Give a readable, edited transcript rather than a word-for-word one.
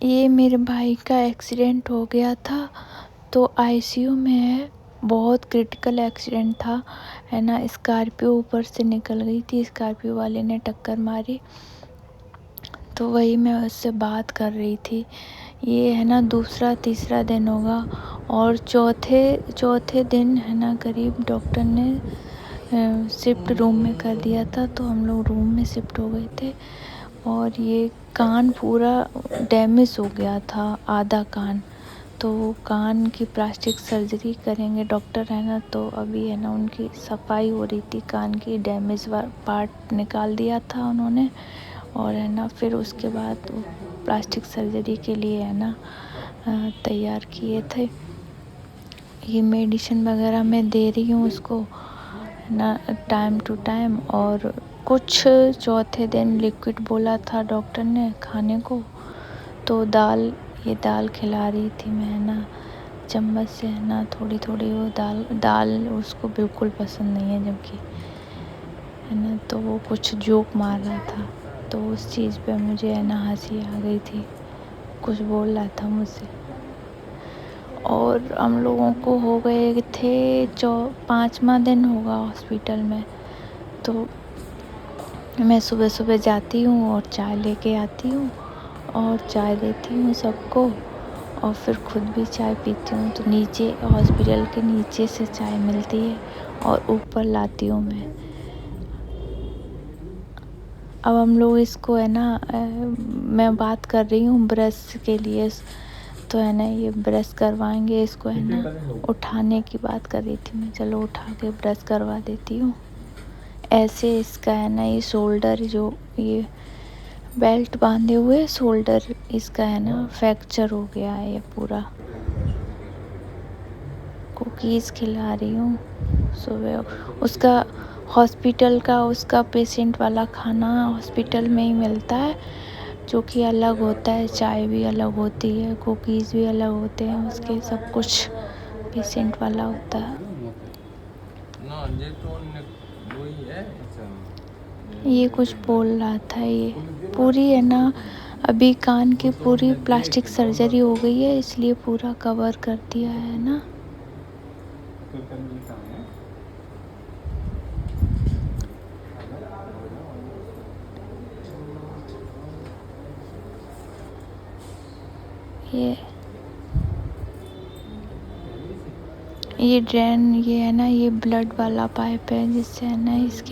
ये मेरे भाई का एक्सीडेंट हो गया था, तो आईसीयू में है। बहुत क्रिटिकल एक्सीडेंट था, है ना। स्कॉर्पियो ऊपर से निकल गई थी, स्कॉर्पियो वाले ने टक्कर मारी। तो वही मैं उससे बात कर रही थी। ये है ना दूसरा तीसरा दिन होगा, और चौथे दिन है ना करीब डॉक्टर ने शिफ्ट रूम में कर दिया था। तो हम लोग रूम में शिफ्ट हो गए थे, और ये कान पूरा डैमेज हो गया था, आधा कान। तो वो कान की प्लास्टिक सर्जरी करेंगे डॉक्टर, है ना। तो अभी है ना उनकी सफाई हो रही थी, कान की डैमेज पार्ट निकाल दिया था उन्होंने, और है ना फिर उसके बाद वो प्लास्टिक सर्जरी के लिए है ना तैयार किए थे। ये मेडिसिन वगैरह मैं दे रही हूँ उसको, है ना, टाइम टू टाइम। और कुछ चौथे दिन लिक्विड बोला था डॉक्टर ने खाने को, तो ये दाल खिला रही थी मैं, है ना, चम्मच से, है ना, थोड़ी थोड़ी। वो दाल उसको बिल्कुल पसंद नहीं है, जबकि, है ना। तो वो कुछ जोक मार रहा था, तो उस चीज़ पे मुझे है ना हंसी आ गई थी। कुछ बोल रहा था मुझसे। और हम लोगों को हो गए थे 5वां दिन होगा हॉस्पिटल में। तो मैं सुबह सुबह जाती हूँ और चाय लेके आती हूँ, और चाय देती हूँ सबको, और फिर खुद भी चाय पीती हूँ। तो नीचे हॉस्पिटल के नीचे से चाय मिलती है, और ऊपर लाती हूँ मैं। अब हम लोग इसको है ना मैं बात कर रही हूँ ब्रश के लिए, तो है ना ये ब्रश करवाएंगे इसको, है ना। उठाने की बात कर रही थी मैं, चलो उठा के ब्रश करवा देती हूँ। ऐसे इसका है ना ये शोल्डर, जो ये बेल्ट बांधे हुए शोल्डर, इसका है ना फ्रैक्चर हो गया है ये पूरा। कुकीज़ खिला रही हूँ सुबह। उसका हॉस्पिटल का उसका पेशेंट वाला खाना हॉस्पिटल में ही मिलता है, जो कि अलग होता है। चाय भी अलग होती है, कुकीज़ भी अलग होते हैं उसके, सब कुछ पेशेंट वाला होता है। ये कुछ बोल रहा था, ये पूरी है ना अभी कान की पूरी प्लास्टिक सर्जरी हो गई है, इसलिए पूरा कवर कर दिया है ना। ये ड्रेन, ये है ना ये ब्लड वाला पाइप है, जिससे है ना इसके